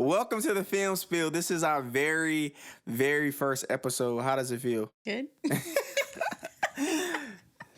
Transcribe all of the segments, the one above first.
Welcome to the film Spiel. This is our very, very first episode. How does it feel? Good.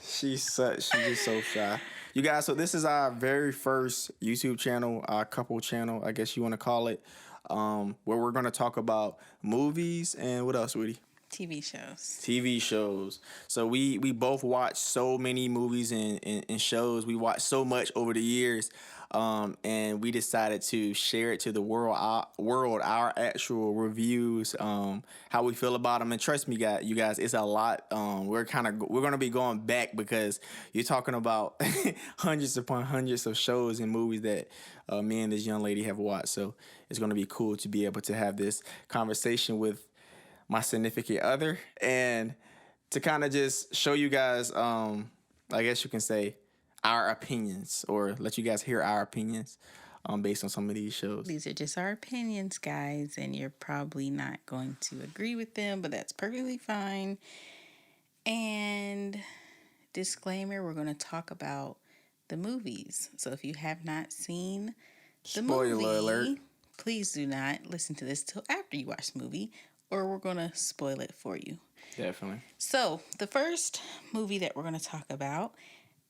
She's just so shy. You guys, so this is our very first YouTube channel, our couple channel, I guess you want to call it, where we're going to talk about movies and what else, Woody? TV shows. TV shows. So we both watch so many movies and shows. We watched so much over the years, and we decided to share it to the world. Our actual reviews, how we feel about them. And trust me, you guys, it's a lot. We're gonna be going back because you're talking about hundreds upon hundreds of shows and movies that me and this young lady have watched. So it's gonna be cool to be able to have this conversation with my significant other and to kind of just show you guys, I guess you can say, our opinions, or let you guys hear our opinions based on some of these shows. These are just our opinions, guys, and you're probably not going to agree with them, but that's perfectly fine. And disclaimer, we're going to talk about the movies. So if you have not seen the Spoiler movie, alert. please do not listen to this till after you watch the movie, or we're going to spoil it for you. Definitely. So the first movie that we're going to talk about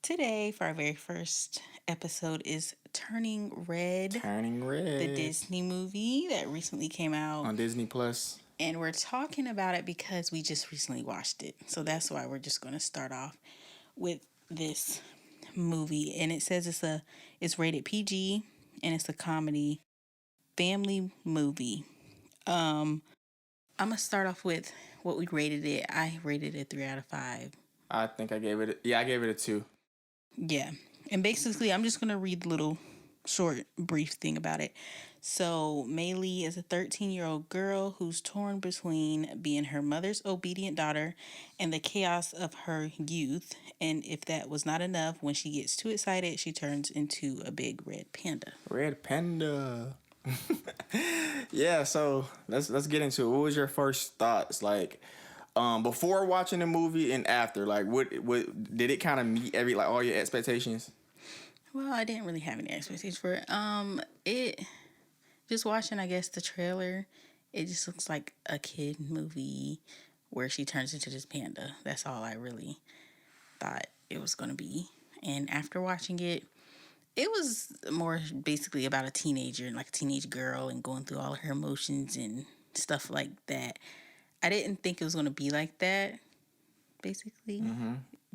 today for our very first episode is Turning Red. Turning Red. The Disney movie that recently came out on Disney Plus. And we're talking about it because we just recently watched it. So that's why we're just going to start off with this movie. And it says it's rated PG and it's a comedy family movie. I'm going to start off with what we rated it. I rated it 3 out of 5. I think I gave it a 2. Yeah. And basically, I'm just going to read the little short, brief thing about it. So, Maylee is a 13-year-old girl who's torn between being her mother's obedient daughter and the chaos of her youth. And if that was not enough, when she gets too excited, she turns into a big red panda. Red panda. Yeah, so let's get into it. What was your first thoughts, like, before watching the movie and after? Like, what did it kind of meet all your expectations? Well, I didn't really have any expectations for it. It just watching, I guess, the trailer, it just looks like a kid movie where she turns into this panda. That's all I really thought it was going to be. And after watching it, it was more basically about a teenager, like a teenage girl, and going through all of her emotions and stuff like that. I didn't think it was going to be like that, basically. Mm-hmm.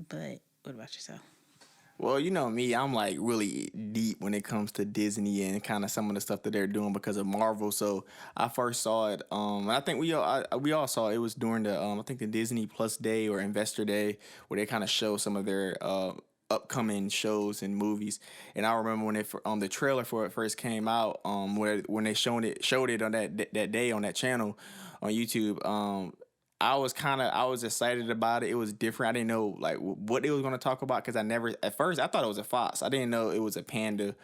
But what about yourself? Well, you know me, I'm like really deep when it comes to Disney and kind of some of the stuff that they're doing because of Marvel. So I first saw it. I think we all saw it. It was during the I think the Disney Plus Day or Investor Day where they kind of show some of their upcoming shows and movies. And I remember when the trailer for it first came out, when they showed it on that day on that channel on YouTube. I was excited about it. It was different. I didn't know like what it was going to talk about because at first I thought it was a fox. I didn't know it was a panda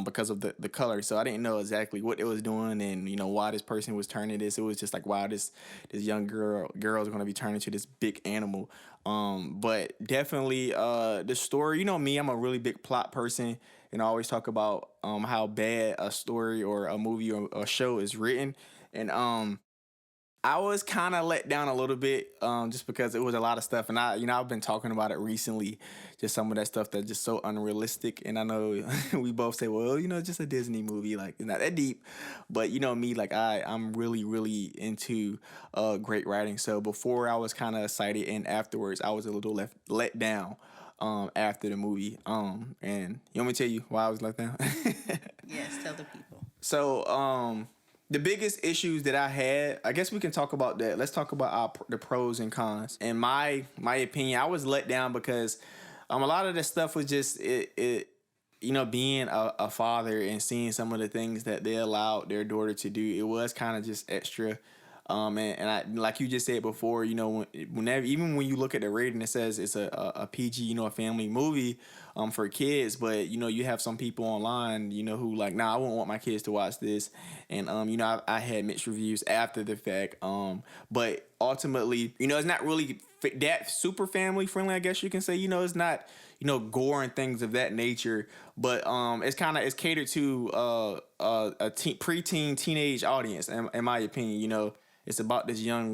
because of the color. So I didn't know exactly what it was doing and why this person was turning this. It was just like, wow, this young girl is going to be turning into this big animal. But definitely the story, you know me, I'm a really big plot person and I always talk about how bad a story or a movie or a show is written. And I was kind of let down a little bit just because it was a lot of stuff. And I've been talking about it recently, just some of that stuff that's just so unrealistic. And I know we both say, well, just a Disney movie, like not that deep. But me, like I'm really, really into great writing. So before I was kind of excited and afterwards I was a little let down after the movie. And you want me to tell you why I was let down? Yes, tell the people. So, the biggest issues that I had, I guess we can talk about that. Let's talk about the pros and cons. In my opinion, I was let down because a lot of the stuff was just being a father and seeing some of the things that they allowed their daughter to do. It was kind of just extra. And I, like you just said before, whenever, even when you look at the rating, it says it's a PG, a family movie, for kids. But, you have some people online, who like, nah, I wouldn't want my kids to watch this. And, I had mixed reviews after the fact. But ultimately, it's not really that super family friendly, I guess you can say. It's not gore and things of that nature, but it's catered to preteen teenage audience. In my opinion, it's about this young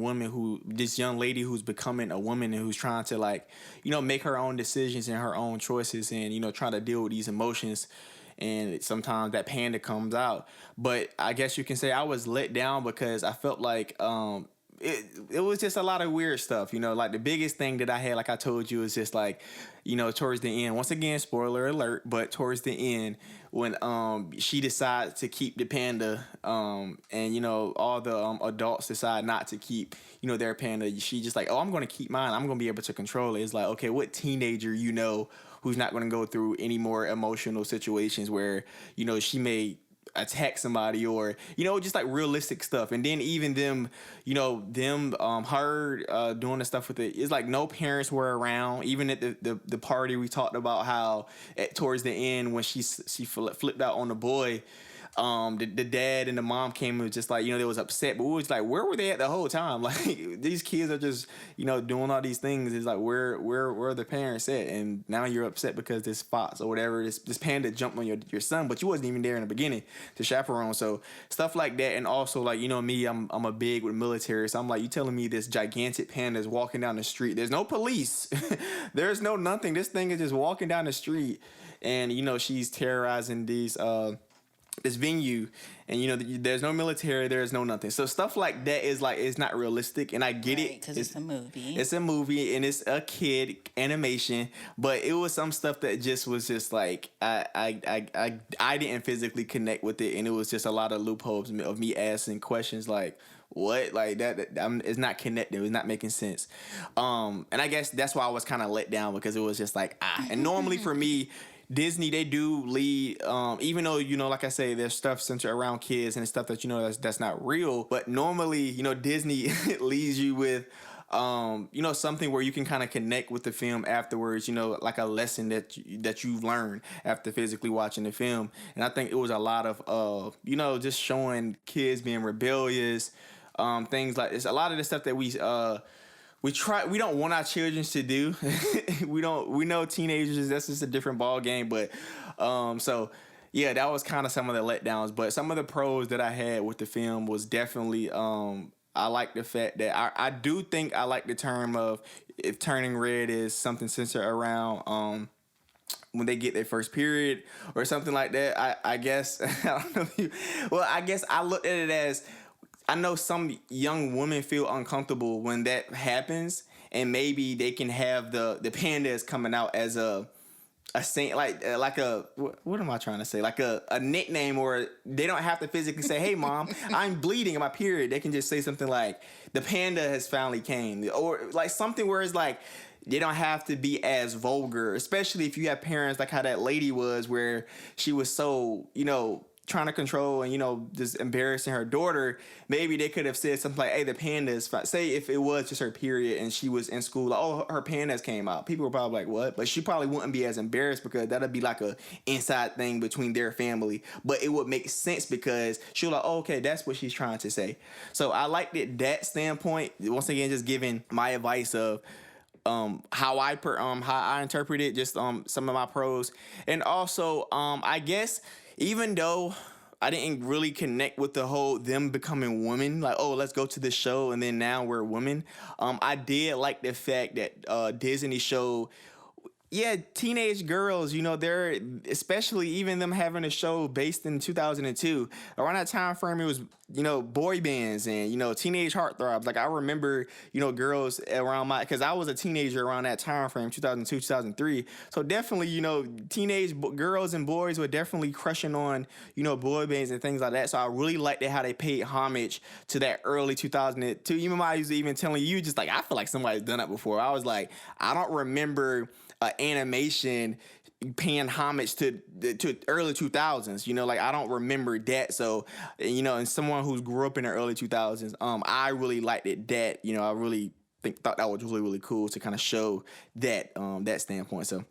lady who's becoming a woman and who's trying to make her own decisions and her own choices, and trying to deal with these emotions. And sometimes that panda comes out. But I guess you can say I was let down because I felt like it was just a lot of weird stuff. Like the biggest thing that I had, like I told you, is just like, towards the end, once again, spoiler alert, but towards the end, when she decides to keep the panda, and all the adults decide not to keep their panda, she just like, oh, I'm gonna keep mine, I'm gonna be able to control it. It's like, okay, what teenager who's not gonna go through any more emotional situations where she may attack somebody, or just like realistic stuff. And then even them her doing the stuff with it, it's like no parents were around, even at the party. We talked about how towards the end, when she flipped out on the boy, the dad and the mom came and was just like, they was upset, but we was like, where were they at the whole time? Like, these kids are just doing all these things. It's like, where are the parents at? And now you're upset because this fox or whatever, this panda jumped on your son, but you wasn't even there in the beginning to chaperone. So stuff like that. And also, like, me, I'm a big with military, so I'm like, you telling me this gigantic panda is walking down the street, there's no police, there's no nothing, this thing is just walking down the street, and she's terrorizing this venue, and there's no military, there's no nothing. So stuff like that is like, it's not realistic, and I get it because it's a movie. It's a movie and it's a kid animation, but it was some stuff that just was just like, I didn't physically connect with it, and it was just a lot of loopholes of me asking questions like, what, like that it's not connected, it's not making sense. And I guess that's why I was kind of let down, because it was just like, and normally for me, Disney, they do lead, even though, like I say, there's stuff centered around kids and stuff that, that's not real. But normally, Disney leaves you with, something where you can kind of connect with the film afterwards, like a lesson that you've learned after physically watching the film. And I think it was a lot of, just showing kids being rebellious, things like this. A lot of the stuff that we don't want our children to do. We know teenagers, that's just a different ball game. But so yeah, that was kind of some of the letdowns. But some of the pros that I had with the film was definitely, I like the fact that I do think I like the term of, if turning red is something centered around when they get their first period or something like that. I guess I don't know if you, well, I guess I looked at it as, I know some young women feel uncomfortable when that happens, and maybe they can have the pandas coming out as a saint, like a, what am I trying to say? Like a nickname, or they don't have to physically say, "Hey, mom, I'm bleeding in my period." They can just say something like, "The panda has finally came," or like something where it's like, they don't have to be as vulgar, especially if you have parents like how that lady was, where she was so, trying to control and just embarrassing her daughter. Maybe they could have said something like, hey, the panda is fine. Say if it was just her period and she was in school, like, oh, her pandas came out, people were probably like, what? But she probably wouldn't be as embarrassed, because that'd be like a inside thing between their family. But it would make sense, because she was like, oh, okay, that's what she's trying to say. So I liked it, that standpoint. Once again, just giving my advice of how I interpret it, just some of my pros. And also, I guess, even though I didn't really connect with the whole them becoming women, like, oh, let's go to this show and then now we're women, I did like the fact that Disney showed, yeah, teenage girls, they're, especially even them having a show based in 2002. Around that time frame, it was, boy bands and, teenage heartthrobs. Like, I remember, girls around because I was a teenager around that time frame, 2002, 2003. So definitely, teenage girls and boys were definitely crushing on, boy bands and things like that. So I really liked how they paid homage to that early 2002. Even I was even telling you, just like, I feel like somebody's done that before. I was like, I don't remember animation paying homage to early 2000s, like, I don't remember that. So, and someone who grew up in the early 2000s, I really liked it, that, I really thought that was really, really cool to kind of show that that standpoint. So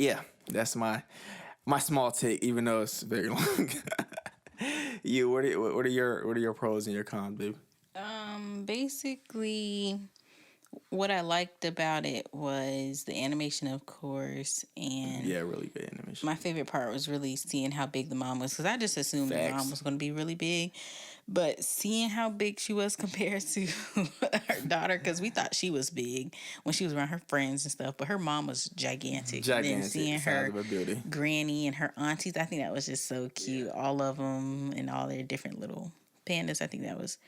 yeah, that's my small take, even though it's very long. You, what are your pros and your cons, babe? Basically, What I liked about it was the animation, of course, and Yeah, really good animation. my favorite part was really seeing how big the mom was because I just assumed the mom Facts. was going to be really big, but seeing how big she was compared to her daughter, because we thought she was big when she was around her friends and stuff, but her mom was gigantic. And then Gigantic seeing size her of a building. granny and her aunties, I think that was just so cute. Yeah. All of them and all their different little pandas. I think that was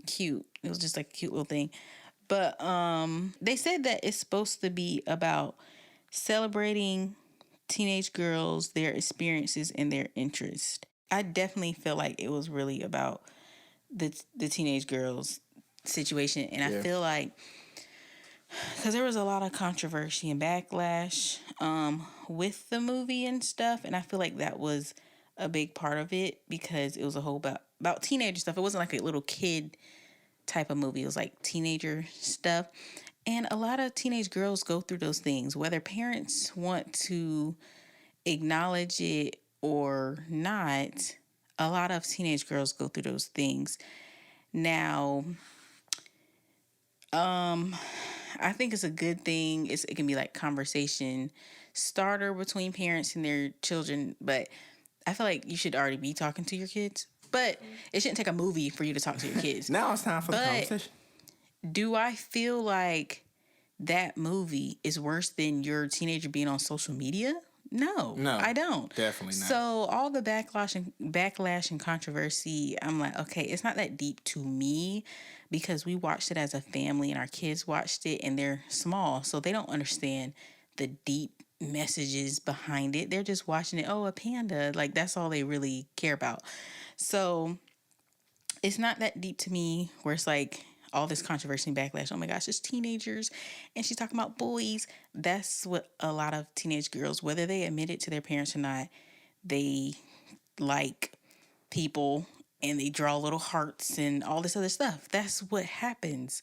cute. It was just like a cute little thing. But they said that it's supposed to be about celebrating teenage girls, their experiences and their interests. I definitely feel like it was really about the teenage girls situation, and I Yeah. feel like because there was a lot of controversy and backlash with the movie and stuff, and I feel like that was a big part of it because it was a whole about teenager stuff. It wasn't like a little kid type of movie. It was like teenager stuff. And a lot of teenage girls go through those things, whether parents want to acknowledge it or not. A lot of teenage girls go through those things. Now, I think it's a good thing. It can be like conversation starter between parents and their children, but I feel like you should already be talking to your kids. But it shouldn't take a movie for you to talk to your kids. Now it's time for the But conversation. do I feel like that movie is worse than your teenager being on social media? No, No, I don't. definitely not. So all the backlash and controversy, I'm like, okay, it's not that deep to me because we watched it as a family and our kids watched it and they're small, so they don't understand the deep messages behind it. They're just watching it, oh, a panda, like that's all they really care about. So it's not that deep to me where it's like all this controversy and backlash. Oh my gosh, it's teenagers and she's talking about boys. That's what a lot of teenage girls, whether they admit it to their parents or not, they like people and they draw little hearts and all this other stuff. That's what happens.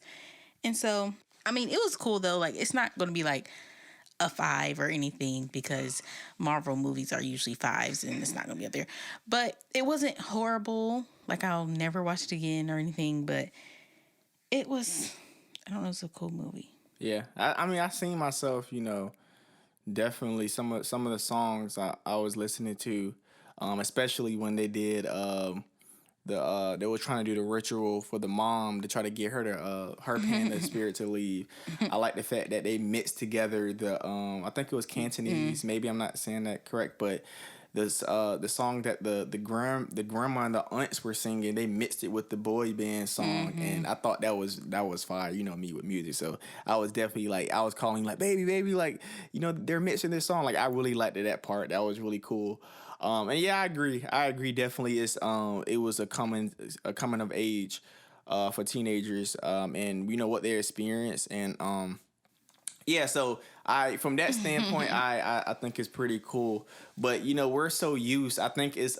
And so, I mean, it was cool though. Like, it's not going to be like a 5 or anything because Marvel movies are usually 5s and it's not going to be up there. But it wasn't horrible. Like, I'll never watch it again or anything, but it was, I don't know, it's a cool movie. Yeah, I mean, I seen myself, definitely some of the songs I was listening to, especially when they did they were trying to do the ritual for the mom to try to get her to her panda spirit to leave. I like the fact that they mixed together the I think it was Cantonese. Maybe I'm not saying that correct, but this the song that the grandma and the aunts were singing, they mixed it with the boy band song, and I thought that was fire. You know me with music, so I was definitely like I was calling like baby, like they're mixing this song. Like I really liked that part. That was really cool. And yeah, I agree. Definitely, it was a coming of age, for teenagers, and what they experience, and yeah. So I from that standpoint, I think it's pretty cool. But we're so used. I think it's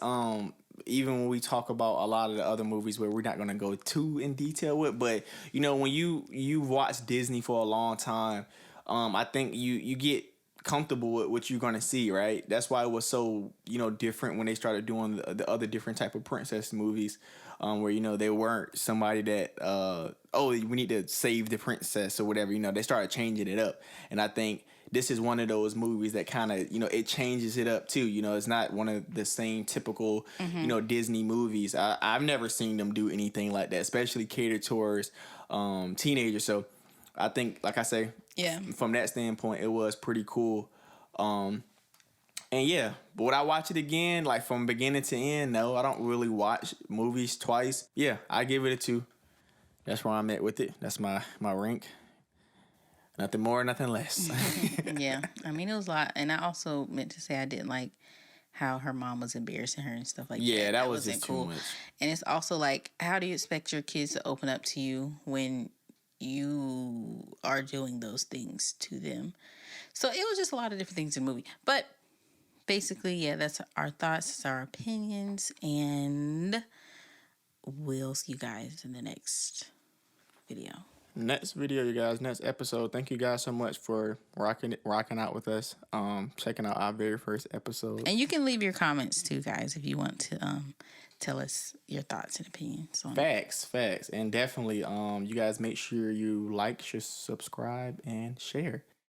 even when we talk about a lot of the other movies where we're not gonna go too in detail with, but when you watch Disney for a long time, I think you get comfortable with what you're gonna see, right? That's why it was so different when they started doing the other different type of princess movies, where they weren't somebody that oh, we need to save the princess or whatever. They started changing it up, and I think this is one of those movies that kind of it changes it up too. It's not one of the same typical Disney movies. I've never seen them do anything like that, especially catered towards teenagers. So I think, like I say, Yeah. from that standpoint, it was pretty cool. And yeah, but would I watch it again, like from beginning to end? No, I don't really watch movies twice. Yeah, I give it a 2. That's where I'm at with it. That's my rank. Nothing more, nothing less. Yeah. I mean, it was a lot. And I also meant to say I didn't like how her mom was embarrassing her and stuff like Yeah, that. that was wasn't just too much. And it's also like, how do you expect your kids to open up to you when you are doing those things to them? So it was just a lot of different things in the movie. But basically, yeah, that's our thoughts, that's our opinions, and we'll see you guys in the next video. Next video, you guys. Next episode. Thank you guys so much for rocking out with us. Checking out our very first episode. And you can leave your comments too, guys, if you want to tell us your thoughts and opinions on it. Facts, and definitely, you guys make sure you like, share, subscribe, and share.